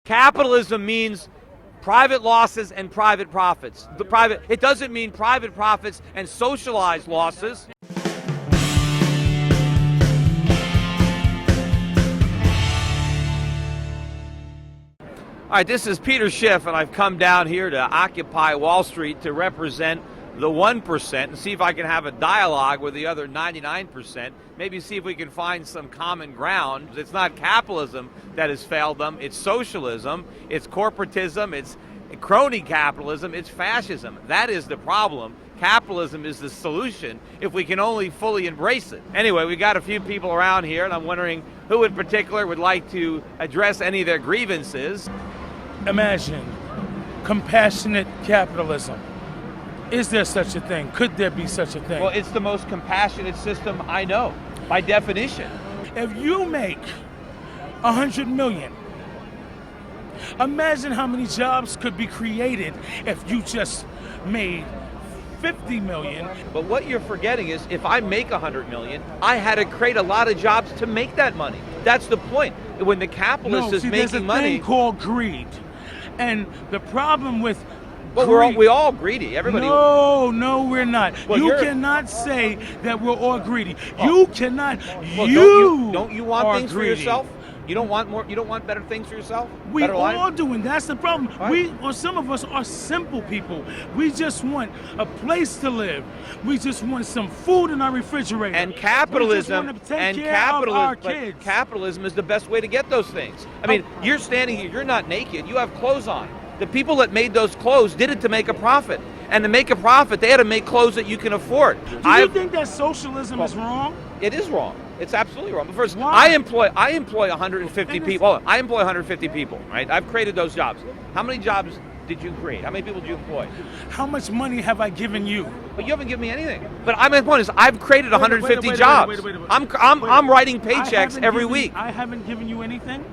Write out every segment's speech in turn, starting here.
Capitalism means private losses and private profits. It doesn't mean private profits and socialized losses. All right, this is Peter Schiff, and I've come down here to occupy Wall Street to represent the 1% and see if I can have a dialogue with the other 99%, maybe see if we can find some common ground. It's not capitalism that has failed them, it's socialism, it's corporatism, it's crony capitalism, it's fascism. That is the problem. Capitalism is the solution if we can only fully embrace it. Anyway, we got a few people around here, and I'm wondering who in particular would like to address any of their grievances. Imagine compassionate capitalism. Is there such a thing? Could there be such a thing? Well, it's the most compassionate system I know, by definition. If you make 100 million, imagine how many jobs could be created if you just made 50 million. But what you're forgetting is if I make 100 million, I had to create a lot of jobs to make that money. That's the point. When the capitalist is making money, there's a thing called greed. And the problem with well, we're all greedy. Everybody. No, we're not. Well, you cannot say that we're all greedy. Well, you cannot. Well, don't you want things greedy. for yourself? You don't want more. You don't want better things for yourself. We better all life? do, and that's the problem. Right. Some of us are simple people. We just want a place to live. We just want some food in our refrigerator. And capitalism we just want to take care of our kids. Capitalism is the best way to get those things. I mean, you're standing here. You're not naked. You have clothes on. The people that made those clothes did it to make a profit. And to make a profit, they had to make clothes that you can afford. Do you think that socialism is wrong? It is wrong. It's absolutely wrong. But first, why? I employ 150 people. I employ 150 people, right? I've created those jobs. How many jobs did you create? How many people did you employ? How much money have I given you? But you haven't given me anything. But my point is, I've created 150 jobs. I'm writing paychecks every week. I haven't given you anything.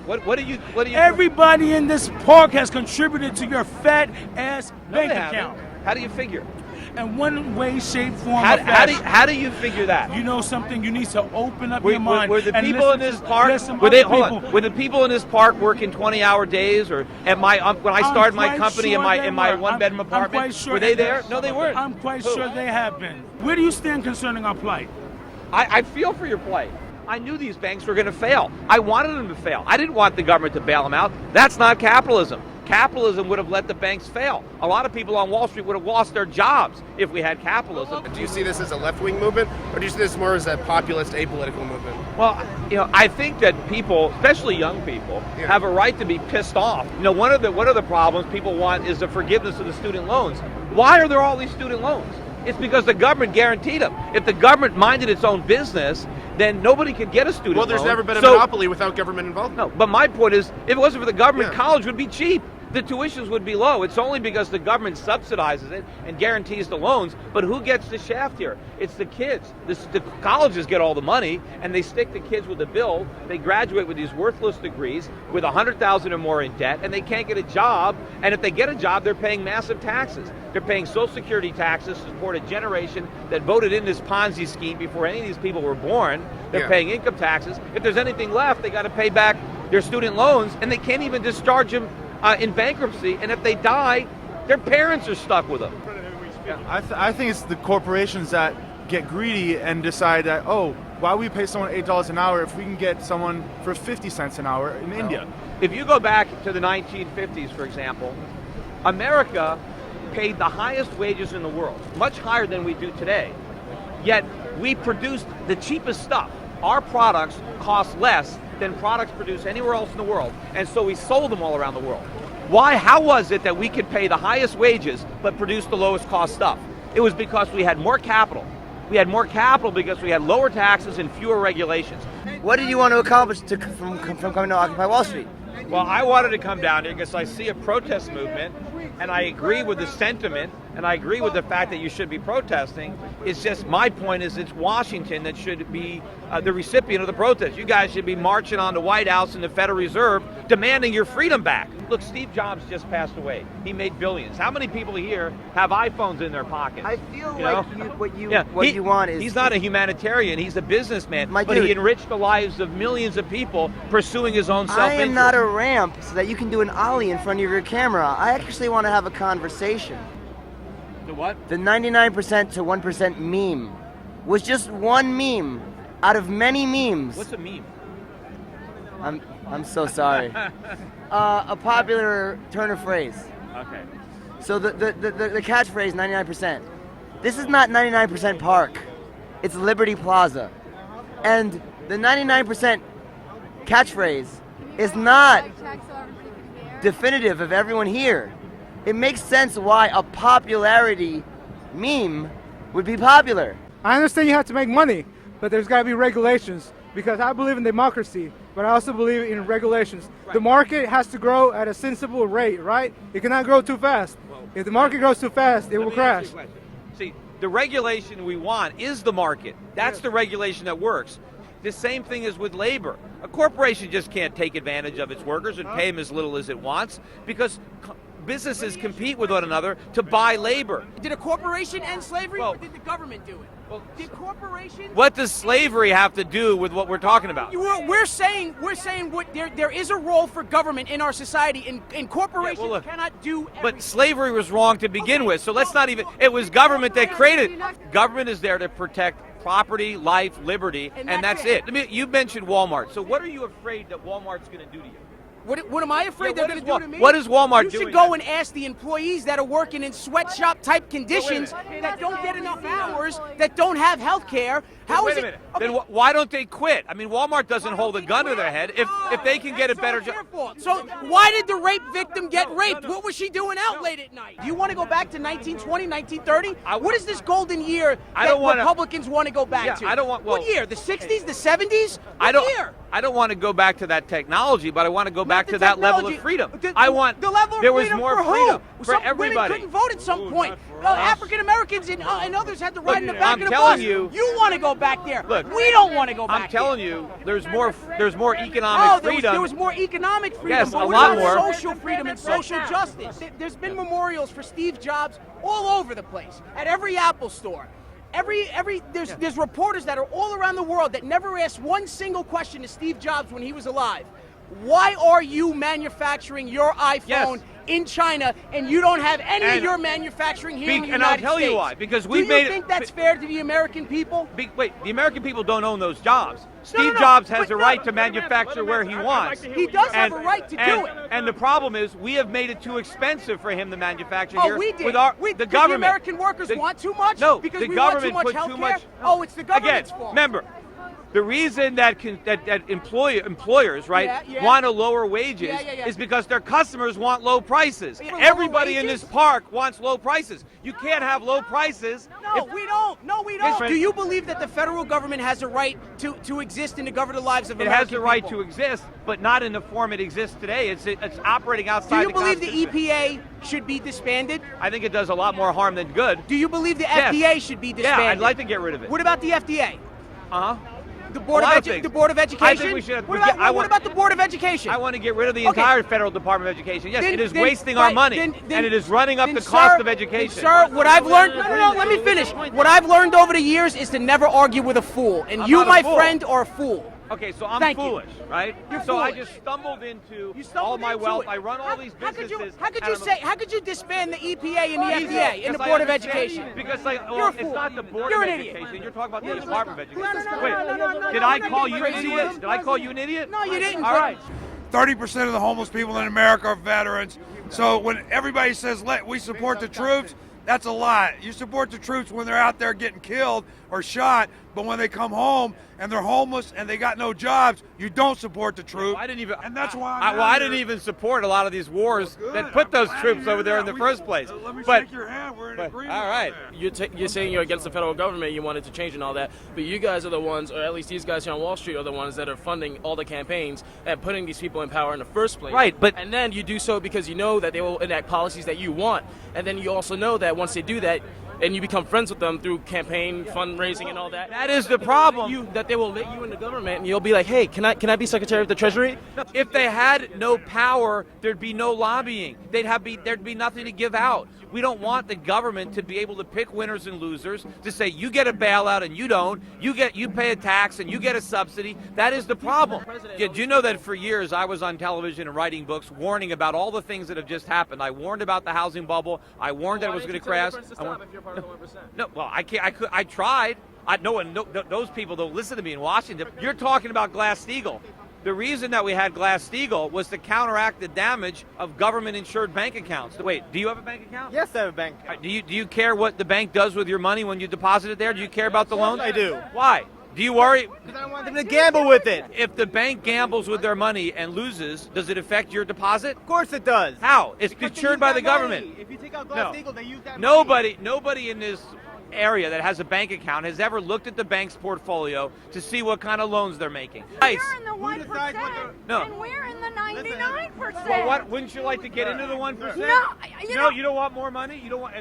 What do you? Everybody in this park has contributed to your fat ass bank account. How do you figure? In one way, shape, form, or fashion. fashion. How do you figure that? You know something? You need to open up your mind. Were the people in this park? Were the people in this park working 20-hour days, or when I started my company in my one-bedroom apartment? Were they there? No, they weren't. I'm quite sure they have been. Where do you stand concerning our plight? I feel for your plight. I knew these banks were going to fail. I wanted them to fail. I didn't want the government to bail them out. That's not capitalism. Capitalism would have let the banks fail. A lot of people on Wall Street would have lost their jobs if we had capitalism. Do you see this as a left-wing movement, or do you see this more as a populist, apolitical movement? Well, I think that people, especially young people, have a right to be pissed off. One of the problems people want is the forgiveness of the student loans. Why are there all these student loans? It's because the government guaranteed them. If the government minded its own business, then nobody could get a student loan. Well, there's never been a monopoly without government involvement. No, but my point is, if it wasn't for the government, college would be cheap. The tuitions would be low. It's only because the government subsidizes it and guarantees the loans. But who gets the shaft here? It's the kids. The colleges get all the money, and they stick the kids with the bill. They graduate with these worthless degrees with $100,000 or more in debt, and they can't get a job. And if they get a job, they're paying massive taxes. They're paying Social Security taxes to support a generation that voted in this Ponzi scheme before any of these people were born. They're paying income taxes. If there's anything left, they got to pay back their student loans, and they can't even discharge them in bankruptcy, and if they die, their parents are stuck with them. I think it's the corporations that get greedy and decide that, why we pay someone $8 an hour if we can get someone for 50 cents an hour in India? If you go back to the 1950s, for example, America paid the highest wages in the world, much higher than we do today. Yet we produced the cheapest stuff. Our products cost less than products produced anywhere else in the world, and so we sold them all around the world. Why? How was it that we could pay the highest wages but produce the lowest cost stuff? It was because we had more capital. We had more capital because we had lower taxes and fewer regulations. What did you want to accomplish from coming to Occupy Wall Street? Well, I wanted to come down here because I see a protest movement, and I agree with the sentiment and I agree with the fact that you should be protesting. It's just, my point is, it's Washington that should be the recipient of the protest. You guys should be marching on the White House and the Federal Reserve demanding your freedom back. Look, Steve Jobs just passed away. He made billions. How many people here have iPhones in their pockets? I feel like what you want is... He's not a humanitarian. He's a businessman. But dude, he enriched the lives of millions of people pursuing his own self-interest. I am not a ramp so that you can do an ollie in front of your camera. I actually want to have a conversation. The what? The 99% to 1% meme was just one meme out of many memes. What's a meme? I'm so sorry. A popular turn of phrase. Okay. So the catchphrase 99%. This is not 99% Park. It's Liberty Plaza. And the 99% catchphrase is not definitive of everyone here. It makes sense why a popularity meme would be popular. I understand you have to make money, but there's got to be regulations, because I believe in democracy, but I also believe in regulations. Right. The market has to grow at a sensible rate, right? It cannot grow too fast. If the market grows too fast, it will crash. See, the regulation we want is the market. That's the regulation that works. The same thing is with labor. A corporation just can't take advantage of its workers and pay them as little as it wants, because businesses compete with one another to buy labor. Did a corporation end slavery, Well, or did the government do it? well, Did corporations? What does slavery have to do with what we're talking about? We're saying what there is a role for government in our society, and corporations look, cannot do everything. But slavery was wrong to begin with, so let's not even, it was government that created it. Government is there to protect property, life, liberty, and that's it. You mentioned Walmart, so what are you afraid that Walmart's going to do to you? What am I afraid they're going to do to me? What is Walmart You doing? should go and ask the employees that are working in sweatshop type conditions that don't get enough hours, that don't have health care. How Wait is a it? minute. Okay. Then why don't they quit? I mean, Walmart doesn't hold a gun to their head. If they can get a better job. So why did the rape victim get raped? What was she doing out late at night? Do you want to go back to 1920, 1930? What is this golden year that Republicans want to go back to? I don't want. Well, what year? The 60s? The 70s? I don't want to go back to that technology, but I want to go back to that level of freedom. I want the level of there was freedom more for freedom who? for everybody. Women couldn't vote at some point. African Americans and others had to ride in the back I'm of the telling bus. you want to go back there. Look, we don't want to go back. I'm telling you, there's more economic freedom. There was more economic freedom. Yes, but a what lot about more. social freedom and social justice? There's been memorials for Steve Jobs all over the place, at every Apple store. There's reporters that are all around the world that never asked one single question to Steve Jobs when he was alive. Why are you manufacturing your iPhone in China and you don't have any of your manufacturing here in the United States? And I'll tell you why. Because we Do you think that's fair to the American people? Wait, the American people don't own those jobs. Steve Jobs has a right to manufacture where he wants. He does have a right to do it. And the problem is, we have made it too expensive for him to manufacture here. Oh, we did. With the Did government. the American workers want too much? No, because the we government want put too much too health much. care? Oh, it's the government's Again, fault. remember, the reason that employers, right, want to lower wages is because their customers want low prices. Everybody in this park wants low prices. You can't have low prices. No, we don't. No, we don't. Do you believe that the federal government has a right to exist and to govern the lives of It American has the right people? to exist, but not in the form it exists today. It's operating outside Do you the believe the Constitution. EPA should be disbanded? I think it does a lot more harm than good. Do you believe the FDA should be disbanded? Yeah, I'd like to get rid of it. What about the FDA? Uh-huh. The Board of Education? I think we should. What about the Board of Education? I want to get rid of the entire Federal Department of Education. Yes, it is wasting our money, and it is running up the cost of education. Sir, what I've learned... No, let me finish. What I've learned over the years is to never argue with a fool. And you, my friend, are a fool. Okay, so I'm foolish, right? You're so I foolish. just stumbled into all my wealth. I run all these businesses. How could you disband the EPA and the FDA and the Board of Education? Because You're it's not the Board You're of an idiot. Education. You're talking about the Department of Education. No. Did I call you an idiot? Did I call you an idiot? No, you didn't. All right. 30% of the homeless people in America are veterans. So when everybody says we support the troops, that's a lie. You support the troops when they're out there getting killed or shot, but when they come home and they're homeless and they got no jobs, you don't support the troops. I didn't even, and that's why I didn't even support a lot of these wars that put those troops over there in the first place. Let me But shake your hand. We're in but- agreement. all right. on that. You're saying you're against the federal government, you wanted to change and all that, but you guys are the ones, or at least these guys here on Wall Street are the ones that are funding all the campaigns and putting these people in power in the first place. Right, but- and then you do so because you know that they will enact policies that you want, and then you also know that once they do that, and you become friends with them through campaign fundraising and all that. That is the problem. That they will let you in the government, and you'll be like, hey, can I be Secretary of the Treasury? If they had no power, there'd be no lobbying. There'd be nothing to give out. We don't want the government to be able to pick winners and losers, to say you get a bailout and you don't, you pay a tax and you get a subsidy. That is the problem. Did you know that for years I was on television and writing books warning about all the things that have just happened? I warned about the housing bubble. I warned that it was going to crash. No, well, I can't. I tried. Those people don't listen to me in Washington. You're talking about Glass-Steagall. The reason that we had Glass-Steagall was to counteract the damage of government-insured bank accounts. Wait, do you have a bank account? Yes, I have a bank account. Do you care what the bank does with your money when you deposit it there? Do you care about the loans? I do. Why? Do you worry? Because I want them to gamble with it. If the bank gambles with their money and loses, does it affect your deposit? Of course it does. How? It's Because they insured use by that the government. money. If you take out Glass-Steagall, they use that Nobody in this area that has a bank account has ever looked at the bank's portfolio to see what kind of loans they're making. You're in the 1%, No. and we're in the 99%. Well, what? Wouldn't you like to get into the 1%? No, No, you don't want more money. You don't want.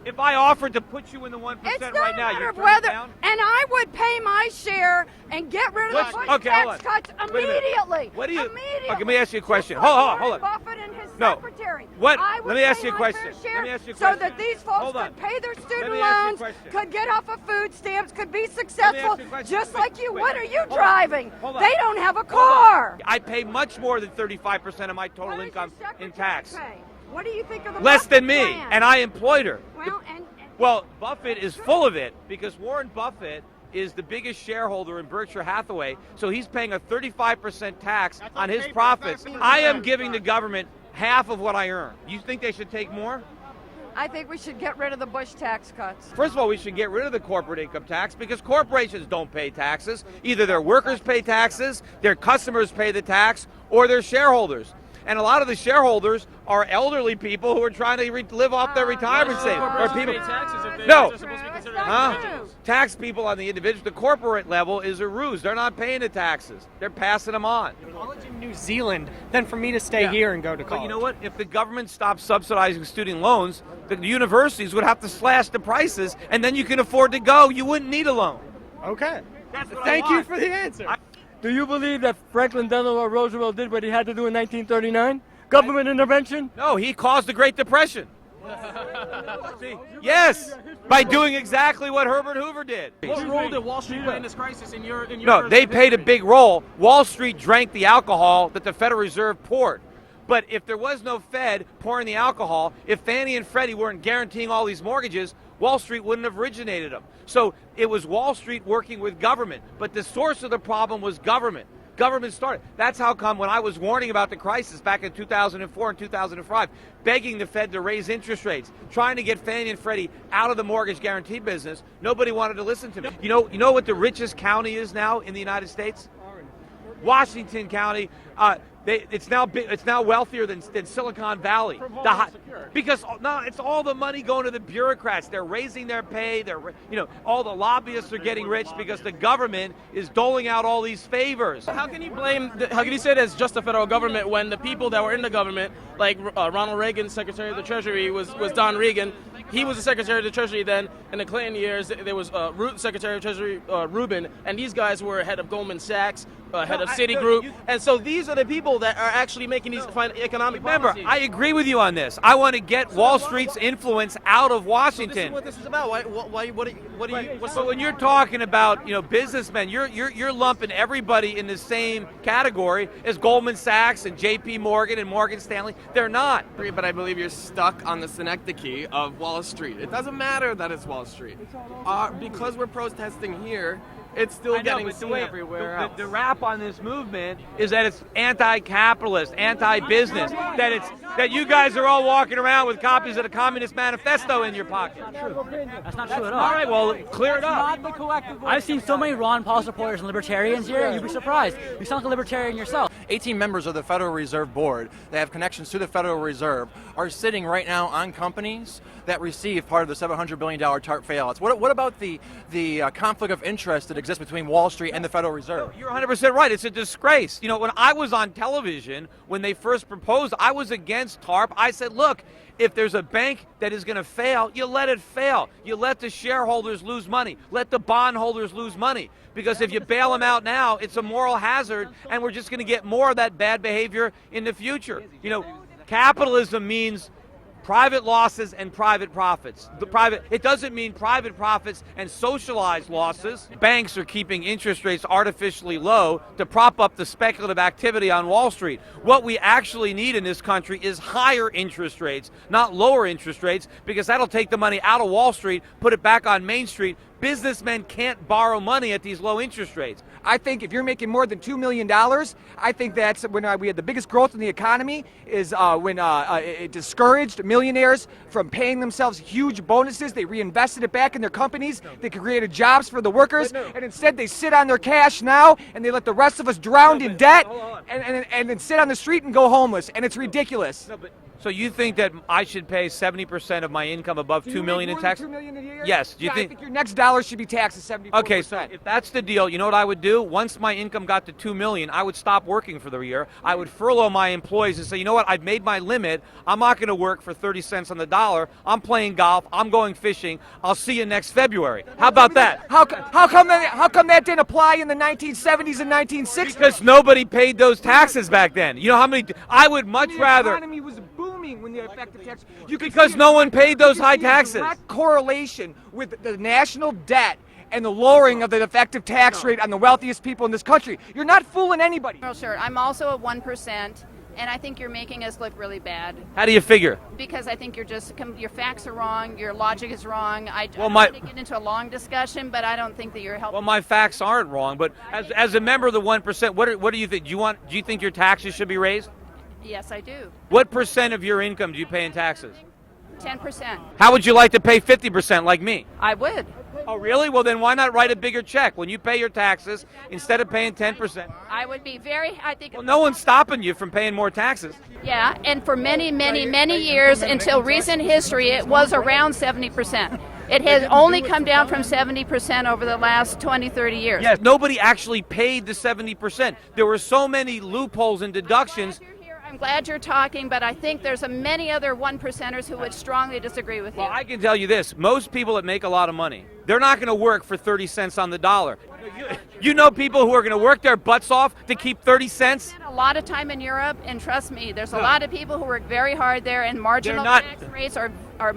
If I offered to put you in the 1% it's not right a now, matter you're of turning it whether, down. and I would pay my share and get rid of Let's- the Bush okay, hold tax on. cuts Wait a minute. immediately. What do you? Immediately. Okay, let me ask you a question. Just like Hold Warren on. Buffett and his No. secretary. What? I would Let me ask pay you a my question. fair Let share me ask you a so question. that these folks Hold on. could pay their student me ask you a loans, question. could get off of food stamps, could be ask successful, you a question. just like you. Wait, What are you hold on. driving? Hold on. They don't have a Hold on. car. I pay much more than 35% of my total What does income your in secretary tax. pay? What do you think of the Less Buffett than me, plan? and I employed her. Well, Well, Buffett is full of it because Warren Buffett is the biggest shareholder in Berkshire Hathaway, so he's paying a 35% tax on his profits. I am giving the government half of what I earn. You think they should take more? I think we should get rid of the Bush tax cuts. First of all, we should get rid of the corporate income tax because corporations don't pay taxes. Either their workers pay taxes, their customers pay the tax, or their shareholders. And a lot of the shareholders are elderly people who are trying to live off their retirement savings. Or people. No. Tax people on the individual, the corporate level is a ruse. They're not paying the taxes. They're passing them on. college in New Zealand than for me to stay here and go to college. But you know what? If the government stopped subsidizing student loans, the universities would have to slash the prices, and then you can afford to go. You wouldn't need a loan. Okay. That's what I Thank you want. for the answer. Do you believe that Franklin Delano Roosevelt did what he had to do in 1939? Government intervention? No, he caused the Great Depression. See, yes, by doing exactly what Herbert Hoover did. What role did Wall Street play in this crisis in your No, they played a big role. Wall Street drank the alcohol that the Federal Reserve poured. But if there was no Fed pouring the alcohol, if Fannie and Freddie weren't guaranteeing all these mortgages, Wall Street wouldn't have originated them. So it was Wall Street working with government. But the source of the problem was government. Government started. That's how come when I was warning about the crisis back in 2004 and 2005, begging the Fed to raise interest rates, trying to get Fannie and Freddie out of the mortgage guarantee business, nobody wanted to listen to me. You know what the richest county is now in the United States? Washington County. It's now wealthier than Silicon Valley. Because it's all the money going to the bureaucrats. They're raising their pay. All the lobbyists are getting rich because the government is doling out all these favors. How can you how can you say that it's just the federal government when the people that were in the government, like Ronald Reagan, Secretary of the Treasury, was Don Regan. He was the Secretary of the Treasury then. In the Clinton years, there was Secretary of Treasury Rubin, and these guys were head of Goldman Sachs, head of Citigroup. And so these are the people that are actually making these economic Remember, policies. I agree with you on this. I want to get Wall Street's influence out of Washington. So this is what this is about. So when you're talking about businessmen, you're lumping everybody in the same category as Goldman Sachs and J.P. Morgan and Morgan Stanley. They're not. But I believe you're stuck on the synecdoche of Wall Street. It doesn't matter that it's Wall Street. Because we're protesting here, it's still getting seen everywhere else. The rap on this movement is that it's anti-capitalist, anti-business, that it's that you guys are all walking around with copies of the Communist Manifesto in your pocket. That's not true at all. All right, well, clear it up. I've seen so many Ron Paul supporters and libertarians here, you'd be surprised. You sound like a libertarian yourself. 18 members of the Federal Reserve Board that have connections to the Federal Reserve are sitting right now on companies that receive part of the $700 billion TARP bailouts. What about the conflict of interest that exists between Wall Street and the Federal Reserve? You're 100% right. It's a disgrace. You know, when I was on television, when they first proposed, I was against TARP. I said, look, if there's a bank that is going to fail, you let it fail. You let the shareholders lose money. Let the bondholders lose money. Because if you bail them out now, it's a moral hazard, and we're just going to get more of that bad behavior in the future. You know, capitalism means private losses and private profits. It doesn't mean private profits and socialized losses. Banks are keeping interest rates artificially low to prop up the speculative activity on Wall Street. What we actually need in this country is higher interest rates, not lower interest rates, because that'll take the money out of Wall Street, put it back on Main Street. Businessmen can't borrow money at these low interest rates. I think if you're making more than $2 million, I think that's when we had the biggest growth in the economy is when it discouraged millionaires from paying themselves huge bonuses. They reinvested it back in their companies. They created jobs for the workers, and instead they sit on their cash now and they let the rest of us drown in debt and then sit on the street and go homeless, and it's ridiculous. So you think that I should pay 70% of my income above $2 million in tax? $2 million a year? Yes. Do you I think think your next dollar should be taxed at 74%. Okay, so if that's the deal, you know what I would do? Once my income got to $2 million, I would stop working for the year. I would furlough my employees and say, you know what? I've made my limit. I'm not going to work for 30 cents on the dollar. I'm playing golf. I'm going fishing. I'll see you next February. How about that? How come that didn't apply in the 1970s and 1960s? Because nobody paid those taxes back then. You know how many? I would much rather. The economy was booming when the effective tax. Because no one paid those high taxes. Direct correlation with the national debt and the lowering of the effective tax rate on the wealthiest people in this country. You're not fooling anybody. Oh, sure. I'm also at 1%, and I think you're making us look really bad. How do you figure? Because I think your facts are wrong, your logic is wrong. I don't Well, want to get into a long discussion, but I don't think that you're helping. Well, my facts aren't wrong, but as a member of the 1%, what do you think? Do you think your taxes should be raised? Yes, I do. What percent of your income do you pay in taxes? 10%. How would you like to pay 50% like me? I would. Oh, really? Well, then why not write a bigger check when you pay your taxes instead of paying 10%? I would be I think. Well, no one's stopping you from paying more taxes. Yeah, and for many, many, many years until recent history, it was around 70%. It has only come down from 70% over the last 20, 30 years. Yes, nobody actually paid the 70%. There were so many loopholes and deductions. I'm glad you're talking, but I think there's many other 1%ers who would strongly disagree with you. Well, I can tell you this. Most people that make a lot of money, they're not going to work for 30 cents on the dollar. You know people who are going to work their butts off to keep 30 cents? I spent a lot of time in Europe, and trust me, there's a lot of people who work very hard there, and marginal tax rates are...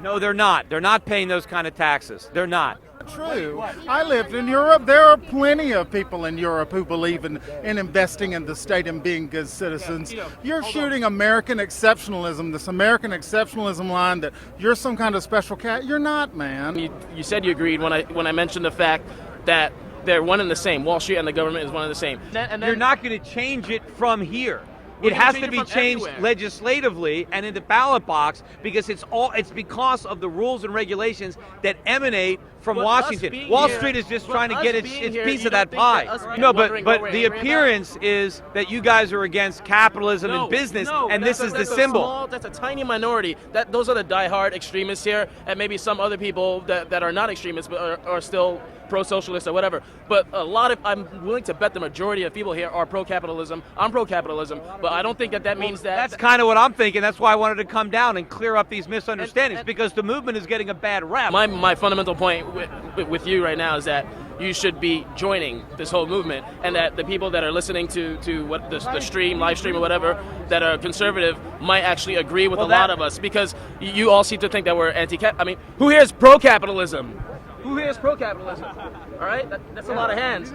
No, they're not. They're not paying those kind of taxes. They're not. True. I lived in Europe. There are plenty of people in Europe who believe in investing in the state and being good citizens. You're shooting American exceptionalism, this American exceptionalism line that you're some kind of special cat. You're not, man. You said you agreed when I mentioned the fact that they're one and the same. Wall Street and the government is one and the same. And then, you're not going to change it from here. It has to be changed legislatively and in the ballot box because it's because of the rules and regulations that emanate from Washington. Wall Street is just trying to get its piece of that pie. No, but the appearance is that you guys are against capitalism and business, and this is the symbol. That's a tiny minority. Those are the diehard extremists here, and maybe some other people that are not extremists but are still pro-socialist or whatever. But I'm willing to bet the majority of people here are pro-capitalism. I'm pro-capitalism, but I don't think that means that. That's kind of what I'm thinking. That's why I wanted to come down and clear up these misunderstandings because the movement is getting a bad rap. My fundamental point with you right now is that you should be joining this whole movement, and that the people that are listening to what the stream, live stream or whatever, that are conservative might actually agree with a lot of us, because you all seem to think that we're anti-cap. I mean, who here is pro-capitalism? Who here is pro-capitalism? All right, that's a lot of hands.